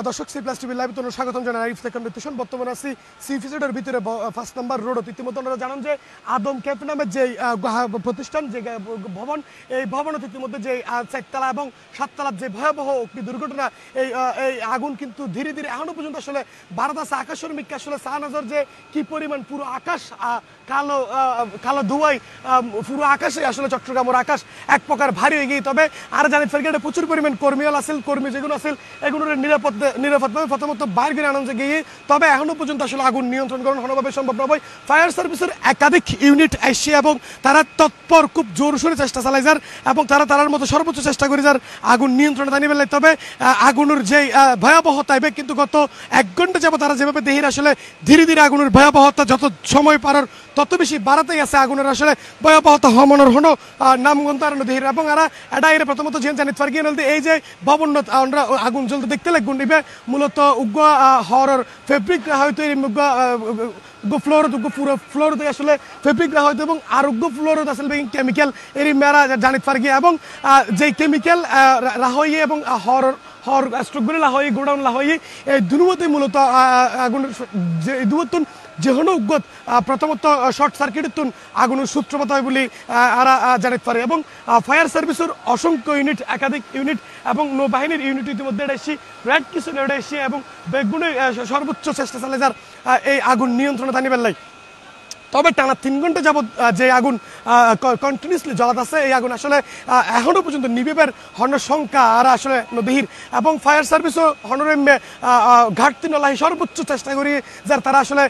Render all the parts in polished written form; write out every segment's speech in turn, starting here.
দর্শক C plus TV live তো স্বাগতম জানাই আরিফ থেকে বিতুষণ বর্তমানে আছি সি ফিজিটার ভিতরে 1 নম্বর রোড ইতিমধ্যে আপনারা জানেন যে আদম ক্যাফে নামের যে প্রতিষ্ঠান যে ভবন এই ভবনের ইতিমধ্যে যে 4 তলা এবং 7 তলার যে ভয়াবহ অগ্নি দুর্ঘটনা এই আগুন কিন্তু ধীরে ধীরে এখনো পর্যন্ত আসলে ভারত আছে আকাশের মিক্কা আসলে সাহানজর যে কি পরিমাণ পুরো আকাশ কালো কালো ধোঁয়ায় পুরো আকাশে আসলে চট্টগ্রামের আকাশ এক প্রকার ভারী হয়ে গিয়ে তবে আর জানি ফেরগেটে প্রচুর পরিমাণ কর্মীও আসেল কর্মী যেগুলো আসেল এগুলোর নিরাপদভাবে প্রথমত বাইর করে আনন্দ গিয়ে তবে এখনো পর্যন্ত আসলে আগুন নিয়ন্ত্রণ করানো কোনোভাবে সম্ভব নয় ফায়ার সার্ভিসের একাধিক ইউনিট আসছে এবং তারা তৎপর খুব জোরসোরে চেষ্টা চালায় যার এবং তারার মতো সর্বোচ্চ চেষ্টা করে যার আগুন নিয়ন্ত্রণে আনি ফেলে তবে আগুনের যে ভয়াবহতা এবার কিন্তু গত 1 ঘন্টা যাবো তারা যেভাবে দেহির আসলে ধীরে ধীরে আগুনের ভয়াবহতা যত সময় পারার তত বেশি বাড়াতেই আছে আগুনের আসলে ভয়াবহতা হমনের হনো নামগন্ত আর দেহির এবং এটা এর প্রথমত জানি ফার্গিয়ে এই যে ভবন আমরা আগুন জ্বলতে দেখতে লাগবেন নিবে মূলত উগ্র হরর ফেব্রিক হয়তো ফ্লোর আসলে ফেব্রিক হয়তো এবং আরোগ্য ফ্লোর আসলে কেমিক্যাল এর মেরা জানিত পারগি এবং যে কেমিক্যাল রাহইয়ে এবং হর স্ট্রোকগুলি লাহই গোডাউন লাহই এই দুর্মতে মূলত আগুনের যে দুর্বতন যেহনো উগ্গত প্রথমত শর্ট সার্কিটের তুন আগুনের সূত্রপাত হয় বলে আরা জানিতে পারে এবং ফায়ার সার্ভিসের অসংখ্য ইউনিট একাধিক ইউনিট এবং নৌবাহিনীর ইউনিট ইতিমধ্যে এটা এসেছি রেড কিশন এটা এসেছি এবং বেগুনে সর্বোচ্চ চেষ্টা চালে যার এই আগুন নিয়ন্ত্রণে টানি বেলায় তবে টানা 3 ঘন্টা যাবৎ যে আগুন কন্টিনিউসলি জ্বলাত আছে এই আগুন আসলে এখনো পর্যন্ত নিবেবের হনের সংখ্যা আর আসলে নদীর এবং ফায়ার সার্ভিসও হনরম্যে ঘাটতি নলাহি সর্বোচ্চ চেষ্টা করি যার তারা আসলে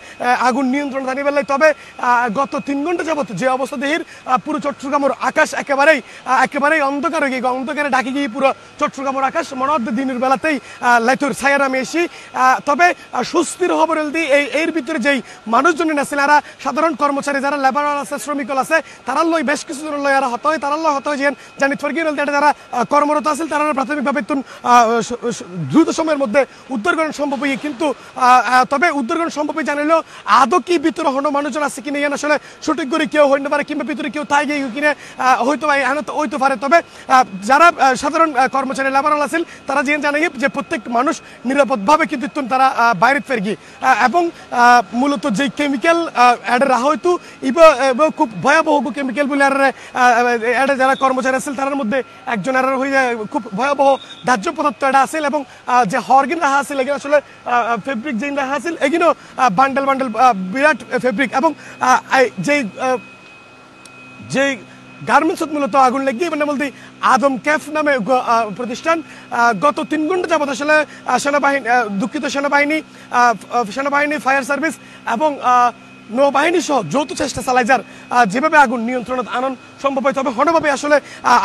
আগুন নিয়ন্ত্রণ জানিয়ে ফেললে তবে গত 3 ঘন্টা যাবৎ যে অবস্থা দেহির পুরো চট্টগ্রামের আকাশ একেবারেই অন্ধকার হয়ে গিয়ে অন্ধকারে ডাকি গিয়ে পুরো চট্টগ্রামের আকাশ মনে হচ্ছে দিনের বেলাতেই লাইতুর ছায়ার আমি এসি তবে সুস্থির খবর দিয়ে এর ভিতরে যেই মানুষজন আছেন এরা সাধারণ কর্মচারী যারা লেবার আছে শ্রমিক আছে তারা লই বেশ কিছুজন লই আর হত হয় তারা লই হত হয় জানি ফরগিয়ে যারা কর্মরত আছেন তারা প্রাথমিকভাবে দ্রুত সময়ের মধ্যে উদ্ধার করা সম্ভব হয়ে কিন্তু তবে উদ্ধার করা সম্ভব জানিলেও আদৌ কি ভিতরে হনো মানুষজন আছে কিনা ইয়ান আসলে সঠিক করে কেউ হইতে পারে কিংবা ভিতরে কেউ তাই গিয়ে কিনে হইতে পারে হইতে পারে তবে যারা সাধারণ কর্মচারী লেবার আছেন তারা জানে যে প্রত্যেক মানুষ নিরাপদভাবে কিন্তু তারা বাইরে ফেরগি এবং মূলত যে কেমিক্যাল হয়তো খুব ভয়াবহ কেমিক্যাল বলে আর যারা কর্মচারী আছে তার মধ্যে একজন হয়ে খুব ভয়াবহ দাহ্য পদার্থ এটা আছে এবং যে হরগিন রাহা আছে এগুলো আসলে ফেব্রিক যে রাহা আছে এগুলো বান্ডেল বিরাট ফেব্রিক এবং যেই গার্মেন্টস মূলত আগুন লেগে মানে বলতে আদম ক্যাফ নামে প্রতিষ্ঠান গত 3 ঘন্টা যাবত আসলে সেনাবাহিনী ফায়ার সার্ভিস এবং নৌবাহিনী সহ যৌথ চেষ্টা চালায় যার যেভাবে আগুন নিয়ন্ত্রণে আনন সম্ভব হয় তবে হনভাবে আসলে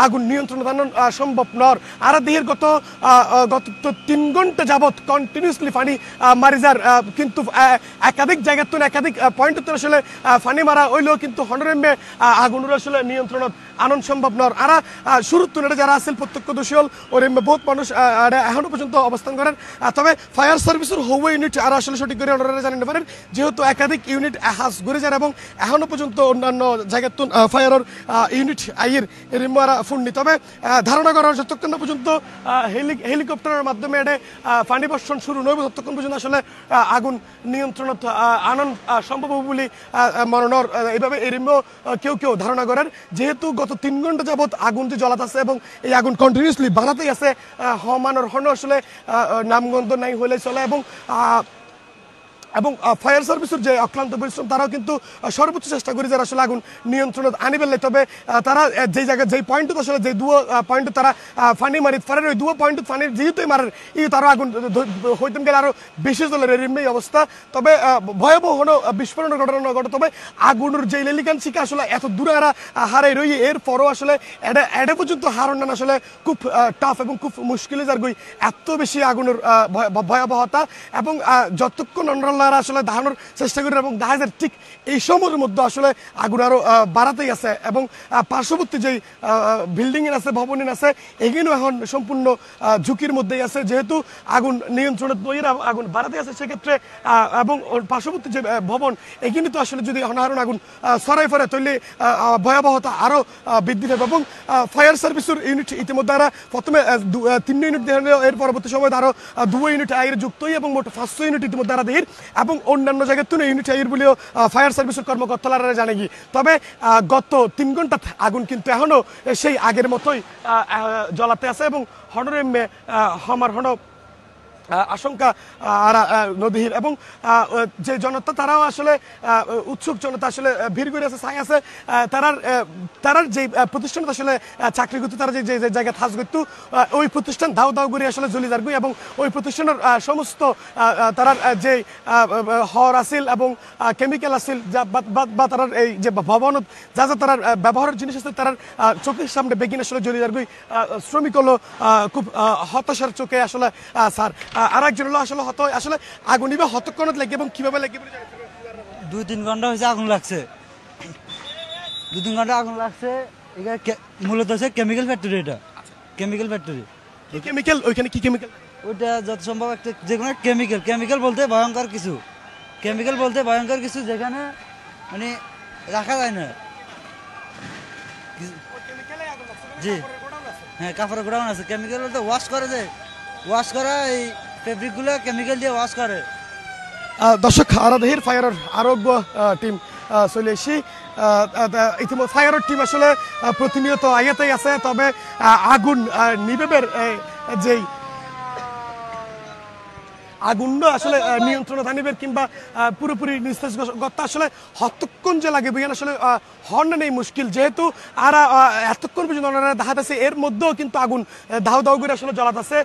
আগুন নিয়ন্ত্রণে আনন সম্ভব নর আর দেহের গত 3 ঘন্টা যাবৎ কন্টিনিউসলি ফানি মারি যার কিন্তু একাধিক জায়গার তো একাধিক পয়েন্টের তো আসলে ফানি মারা হইলেও কিন্তু হনরম্যে আগুনের আসলে নিয়ন্ত্রণ আনন সম্ভব নর আর শুরুর তুলে যারা আছেন প্রত্যক্ষদর্শী হল ওর বহুত মানুষ এখনো পর্যন্ত অবস্থান করেন তবে ফায়ার সার্ভিসের হওয়া ইউনিট আর আসলে সঠিক করে ওনারা জানিয়ে পারেন যেহেতু একাধিক ইউনিট হাস ঘুরে যান এবং এখনো পর্যন্ত অন্যান্য জায়গার ফায়ারের ইউনিট আইয়ের রিমারা ফুন্নি তবে ধারণা করা যতক্ষণ না পর্যন্ত হেলিকপ্টারের মাধ্যমে এটা পানি বর্ষণ শুরু নয় ততক্ষণ পর্যন্ত আসলে আগুন নিয়ন্ত্রণ আনন সম্ভব বলে মনোনর এইভাবে এরিমও কেউ ধারণা করেন যেহেতু গত 3 ঘন্টা যাবৎ আগুন যে জ্বলাত আছে এবং এই আগুন কন্টিনিউসলি বাড়াতেই আছে হমানোর হন আসলে নামগন্ধ নাই হলে চলে এবং ফায়ার সার্ভিসের যে অক্লান্ত পরিশ্রম তারাও কিন্তু সর্বোচ্চ চেষ্টা করে যারা আসলে আগুন নিয়ন্ত্রণে আনি ফেললে তবে তারা যেই জায়গায় যেই পয়েন্টত আসলে যে দুয়ো পয়েন্ট তারা ফানি মারি ফারের ওই দুয়ো পয়েন্ট ফানির যেহেতুই মারের তারা আগুন হইতেন গেলে আরও বেশি চলে এই অবস্থা তবে ভয়াবহ হলো বিস্ফোরণের ঘটনা ঘটে তবে আগুনের যে লেলিকানসিকে আসলে এত দূরে এরা হারাই রই এর পরও আসলে এটা পর্যন্ত হারান আসলে খুব টাফ এবং খুব মুশকিলে যার গই এত বেশি আগুনের ভয়াবহতা এবং যতক্ষণ অন্যান্য ওনারা আসলে দাহানোর চেষ্টা করেন এবং দেখা যায় ঠিক এই সময়ের মধ্যে আসলে আগুন আরো বাড়াতেই আছে এবং পার্শ্ববর্তী যেই বিল্ডিং এর আছে ভবন আছে এগুলো এখন সম্পূর্ণ ঝুঁকির মধ্যেই আছে যেহেতু আগুন নিয়ন্ত্রণের বইয়ের আগুন বাড়াতে আছে সেক্ষেত্রে এবং পার্শ্ববর্তী যে ভবন এখানে তো আসলে যদি অনাহরণ আগুন ছড়াই পড়ে তাহলে ভয়াবহতা আরো বৃদ্ধি পাবে এবং ফায়ার সার্ভিসের ইউনিট ইতিমধ্যে প্রথমে 3 ইউনিট এর পরবর্তী সময় আরো 2 ইউনিট আইয়ের যুক্তই এবং মোট 500 ইউনিট ইতিমধ্যে দেহির এবং অন্যান্য জায়গায় তো ইউনিট আইয়ের বলেও ফায়ার সার্ভিসের কর্মকর্তারা জানে কি তবে গত 3 ঘন্টা আগুন কিন্তু এখনো সেই আগের মতোই জ্বলাতে আছে এবং হনরে হমার হন আশঙ্কা নদীর এবং যে জনতা তারাও আসলে উৎসুক জনতা আসলে ভিড় করে আছে ছাই আছে তারার যে প্রতিষ্ঠান আসলে চাকরি করতো তারা যে জায়গায় থাস করতো ওই প্রতিষ্ঠান দাও দাও করে আসলে জ্বলি যারগুই এবং ওই প্রতিষ্ঠানের সমস্ত তারার যে হর আসিল এবং কেমিক্যাল আসিল বা তারার এই যে ভবন যা যা তারার ব্যবহারের জিনিস আছে তারার চোখের সামনে বেগিন আসলে জ্বলি যারগুই শ্রমিক হলো খুব হতাশার চোখে আসলে স্যার আর একজন হলো আসলে আসলে আগুন নিবে হতক্ষণত লাগে এবং কিভাবে লাগে 2-3 ঘন্টা হয়েছে আগুন লাগছে 2-3 ঘন্টা আগুন লাগছে এটা মূলত হচ্ছে কেমিক্যাল ফ্যাক্টরি এটা কেমিক্যাল ফ্যাক্টরি কেমিক্যাল ওইখানে কি কেমিক্যাল ওইটা যত সম্ভব একটা যে কোনো কেমিক্যাল বলতে ভয়ঙ্কর কিছু যেখানে মানে রাখা যায় না জি হ্যাঁ কাপড়ের গোডাউন আছে কেমিক্যাল বলতে ওয়াশ করা এই ফেব্রিকগুলো কেমিক্যাল দিয়ে ওয়াশ করে দর্শক আরাধের ফায়ারের আরোগ্য টিম চলে এসি ইতিমধ্যে ফায়ারের টিম আসলে প্রতিনিয়ত আইয়াতেই আছে তবে আগুন নিবেবের যেই আগুন আসলে নিয়ন্ত্রণে আনিবের কিংবা পুরোপুরি নিস্তেজ গত্তা আসলে হতক্ষণ যে লাগে বুঝেন আসলে হর্ন নেই মুশকিল যেহেতু আর এতক্ষণ পর্যন্ত ওনারা দেখাতেছে এর মধ্যেও কিন্তু আগুন দাউ দাউ করে আসলে জ্বলাতেছে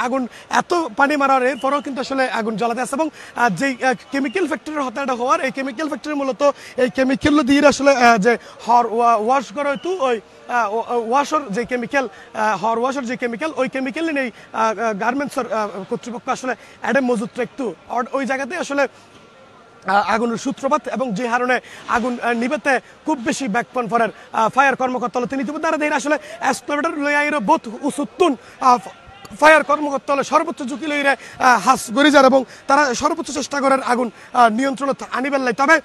আগুন এত পানি মারার এরপরেও কিন্তু আসলে আগুন জ্বলাতে আছে এবং যেই কেমিক্যাল ফ্যাক্টরির হত্যাটা হওয়ার এই কেমিক্যাল ফ্যাক্টরি মূলত এই কেমিক্যাল দিয়ে আসলে যে ওয়াশ করা হয়তো ওই ওয়াশর যে কেমিক্যাল ওয়াশর যে কেমিক্যাল ওই কেমিক্যাল নেই গার্মেন্টসের কর্তৃপক্ষ আসলে অ্যাডেম মজুদ রাখতো ওই জায়গাতে আসলে আগুনের সূত্রপাত এবং যে কারণে আগুন নিবেতে খুব বেশি ব্যাকপন ফরের ফায়ার কর্মকর্তা তিনি ইতিমধ্যে আসলে এক্সপ্লোরেটর লইয়াইরো বোধ উসুত্তুন ফায়ার কর্মকর্তা হলে সর্বোচ্চ ঝুঁকি লইরে হাস গরিজার এবং তারা সর্বোচ্চ চেষ্টা করার আগুন নিয়ন্ত্রণ আনিবেন লাই তবে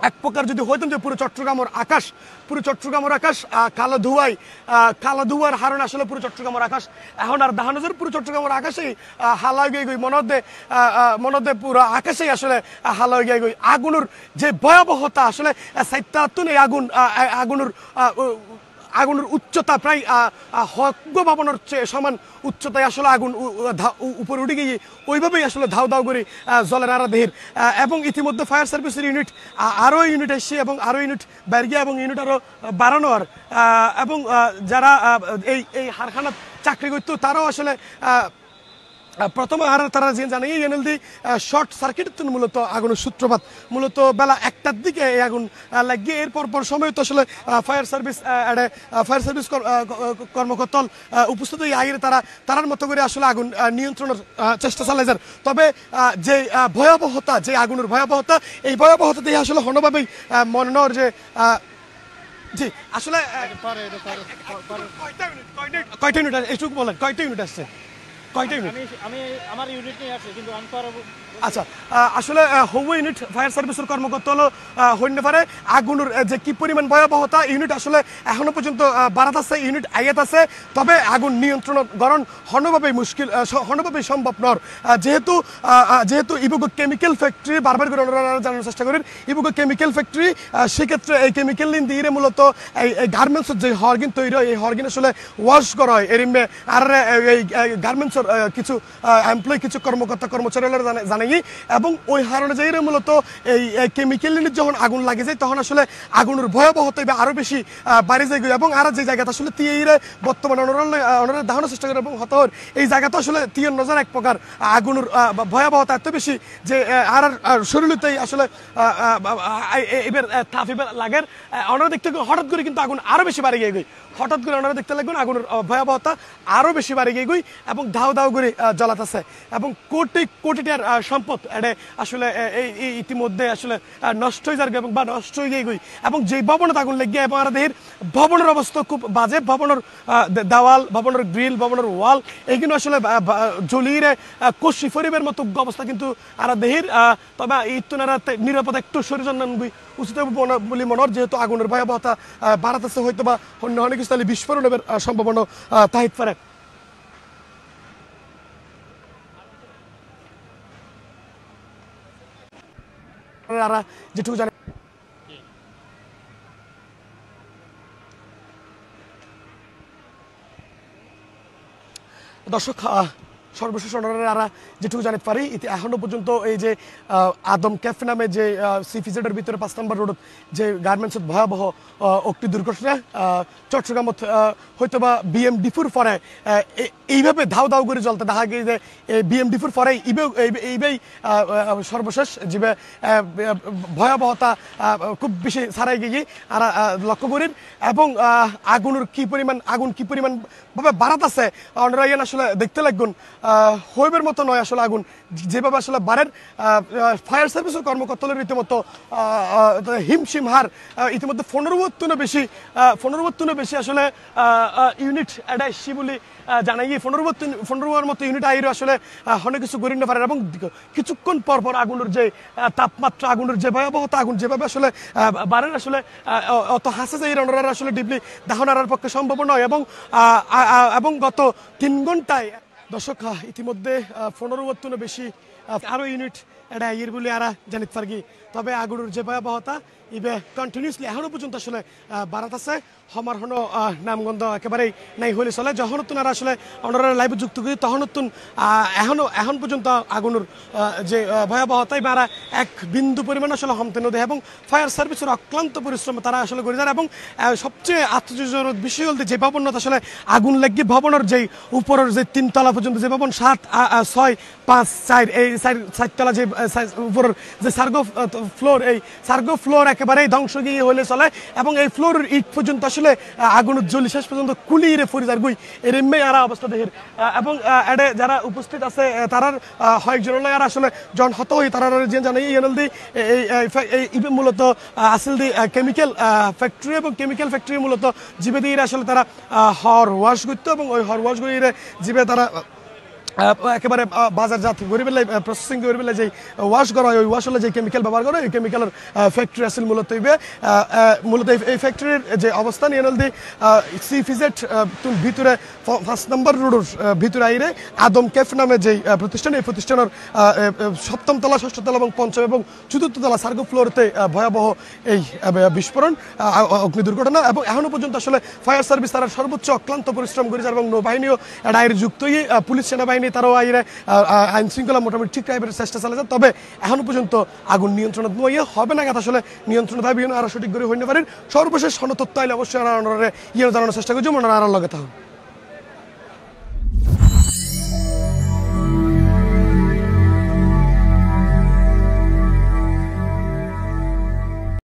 এক প্রকার যদি হইতাম যে পুরো চট্টগ্রামের আকাশ কালো ধুয়ার হারণ আসলে পুরো চট্টগ্রামের আকাশ এখন আর দাহানজের পুরো চট্টগ্রামের আকাশেই হালাই গই মনদে পুরো আকাশেই আসলে হালাই গই আগুনের যে ভয়াবহতা আসলে সাইতাতুন এই আগুনের উচ্চতা প্রায় হগ্গ ভবনের সমান উচ্চতায় আসলে আগুন উপরে উঠে গিয়ে ওইভাবেই আসলে ধাউ ধাউ করে জলের আরা দেহের এবং ইতিমধ্যে ফায়ার সার্ভিসের ইউনিট আরও ইউনিট এসছে এবং আরও ইউনিট বেরিয়ে এবং ইউনিট আরও বাড়ানো আর এবং যারা এই হারখানাত চাকরি করতো তারাও আসলে প্রথমে তারা যে জানে এনএলডি শর্ট সার্কিট মূলত আগুনের সূত্রপাত মূলত বেলা 1টার দিকে এই আগুন লাগিয়ে এর পর সময় তো আসলে ফায়ার সার্ভিস কর্মকর্তা উপস্থিত আগে তারার মতো করে আসলে আগুন নিয়ন্ত্রণের চেষ্টা চালাই যার তবে যে ভয়াবহতা যে আগুনের ভয়াবহতা এই ভয়াবহতা দিয়ে আসলে হনভাবেই মনে নেওয়ার যে জি আসলে কয়টা ইউনিট এইটুকু বলেন কয়টা ইউনিট আসছে আচ্ছা আসলে হবু ইউনিট ফায়ার সার্ভিসের কর্মকর্তা হলো হইতে পারে আগুনের যে কি পরিমাণ ভয়াবহতা ইউনিট আসলে এখনো পর্যন্ত বাড়াত আছে ইউনিট আইয়াত আছে তবে আগুন নিয়ন্ত্রণ গরণ হনভাবেই সম্ভব নর যেহেতু ইবুগো কেমিক্যাল ফ্যাক্টরি বারবার করে ওনারা জানানোর চেষ্টা করেন ইবুগো কেমিক্যাল ফ্যাক্টরি সেক্ষেত্রে এই কেমিক্যাল লিন দিয়ে মূলত এই গার্মেন্টসের যে হরগিন তৈরি হয় এই হরগিন আসলে ওয়াশ করা হয় এরিমে আর এই গার্মেন্টস কিছু এমপ্লয়ি কিছু কর্মচারীরা জানাই এবং ওই হারণে যাই মূলত এই কেমিক্যাল ইউনিট যখন আগুন লাগে যায় তখন আসলে আগুনের ভয়াবহতা আরো বেশি বাড়ি যায় এবং আর যে জায়গাটা আসলে তীরে বর্তমানে ওনারা দাহানোর চেষ্টা করে এবং হতর এই জায়গাটা আসলে তীর নজর এক প্রকার আগুনের ভয়াবহতা এত বেশি যে আর শরীরতেই আসলে এবার তাপ এবার লাগের ওনারা দেখতে হঠাৎ করে কিন্তু আগুন আরো বেশি বাড়ি গিয়ে গই হঠাৎ করে ওনারা দেখতে লাগবেন আগুনের ভয়াবহতা আরো বেশি বাড়ি গিয়ে গই এবং ধাউ ধাও ধাও করে জ্বলাতেছে এবং কোটি কোটি টাকার সম্পদ এটা আসলে এই ইতিমধ্যে আসলে নষ্ট হয়ে যাবে এবং বা নষ্ট হয়ে গই এবং যে ভবনত আগুন লেগে এবং আর দেহের ভবনের অবস্থা খুব বাজে ভবনের দেওয়াল ভবনের গ্রিল ভবনের ওয়াল এইগুলো আসলে জ্বলিয়ে কষি ফরিবের মতো অবস্থা কিন্তু আর দেহের তবে ইত্তনারা নিরাপদ একটু সরিজন উচিত বলে মনে হয় যেহেতু আগুনের ভয়াবহতা বাড়াতেছে হয়তো বা অন্য অনেক স্থলে বিস্ফোরণের সম্ভাবনা তাহিত পারে যেটুকু জানে দর্শক সর্বশেষ ওনারা যেটুকু জানতে পারি এখনো পর্যন্ত এই যে আদম ক্যাফে নামে যে সিফিজেডের ভিতরে 5 নম্বর রোড যে গার্মেন্টসত ভয়াবহ অগ্নি দুর্ঘটনা চট্টগ্রামত হয়তো বা বিএমডিপুর পরে এইভাবে ধাও ধাও করে জ্বলতে দেখা গিয়ে যে বিএমডিপুর পরে এইভাবেই সর্বশেষ যে ভয়াবহতা খুব বেশি ছাড়াই গিয়ে আর লক্ষ্য করেন এবং আগুনের আগুন কি পরিমাণ ভাবে বাড়াত আছে ওনারা আসলে দেখতে লাগবেন হইবের মতো নয় আসলে আগুন যেভাবে আসলে বাড়ের ফায়ার সার্ভিসের কর্মকর্তাদের রীতিমতো হিমশিম হার ইতিমধ্যে 15 বেশি আসলে ইউনিট এটা এসছি বলে জানাই 15 মতো ইউনিট আইরও আসলে অনেক কিছু গড়িয়ে পারে এবং কিছুক্ষণ পর পর আগুনের যে তাপমাত্রা আগুনের যে ভয়াবহতা আগুন যেভাবে আসলে বাড়ের আসলে অত হাসে যে ওনারা আসলে ডিপলি দাহনার পক্ষে সম্ভব নয় এবং গত 3 ঘন্টায় দর্শক ইতিমধ্যে 15 বেশি আরো ইউনিট এটা ইয়ের বলে আর জানিতে পারি তবে আগুনের যে ভয়াবহতা ইবে কন্টিনিউসলি এখনো পর্যন্ত আসলে বাড়াত আছে হমার হনো নামগন্ধ একেবারেই নাই হলে চলে যখন আর আসলে আমরা লাইভে যুক্ত করি তখন এখন পর্যন্ত আগুনের যে ভয়াবহতাই বাড়া এক বিন্দু পরিমাণ আসলে হমতে নদী এবং ফায়ার সার্ভিসের অক্লান্ত পরিশ্রম তারা আসলে করে যায় এবং সবচেয়ে আশ্চর্যজনক বিষয় বলতে যে ভবনত আসলে আগুন লেগে ভবনের যেই উপরের যে 3 তলা পর্যন্ত যে ভবন 7, 6, 5, 4 এই 4 তলা যে উপরের যে সার্গো ফ্লোর এই সার্গো ফ্লোর একেবারেই ধ্বংস গিয়ে হলে চলে এবং এই ফ্লোরের ইট পর্যন্ত আসলে আগুনের জ্বলি শেষ পর্যন্ত কুলিয়ে ফরিজার গুই এর এমনি আর অবস্থা দেখের এবং এডে যারা উপস্থিত আছে তারার কয়েকজন আর আসলে জন হত হই তারা যে জানে ইএনএলডি এই মূলত আসল দি কেমিক্যাল ফ্যাক্টরি এবং কেমিক্যাল ফ্যাক্টরি মূলত জিবে দিয়ে আসলে তারা হর ওয়াশ করতো এবং ওই হর ওয়াশ করে জিবে তারা একেবারে বাজারজাত করে পেলে প্রসেসিং করে পেলে যে ওয়াশ করা হয় ওই ওয়াশ হলে যে কেমিক্যাল ব্যবহার করে ওই কেমিক্যালের ফ্যাক্টরি আসলে মূলত এই ফ্যাক্টরির যে অবস্থান এনএলডি সিফিজেড ভিতরে 5 নম্বর রোডের ভিতরে আইরে আদম ক্যাফ নামে যে প্রতিষ্ঠান এই প্রতিষ্ঠানের 7ম তলা 6ষ্ঠ তলা এবং 5ম এবং 4র্থ তলা সার্গো ফ্লোরতে ভয়াবহ এই বিস্ফোরণ অগ্নি দুর্ঘটনা এবং এখনো পর্যন্ত আসলে ফায়ার সার্ভিস তারা সর্বোচ্চ অক্লান্ত পরিশ্রম করেছে এবং নৌবাহিনীও এর যুক্ত হয়ে পুলিশ সেনাবাহিনী তারাও আইরে আইন শৃঙ্খলা মোটামুটি ঠিক টাইপের চেষ্টা চালাচ্ছে তবে এখনো পর্যন্ত আগুন নিয়ন্ত্রণ হবে না আসলে নিয়ন্ত্রণ দাবি আরো সঠিক করে হইতে পারেন সর্বশেষ তথ্য আইলে অবশ্যই জানানোর চেষ্টা করছি মনে আর লগে থাকুন।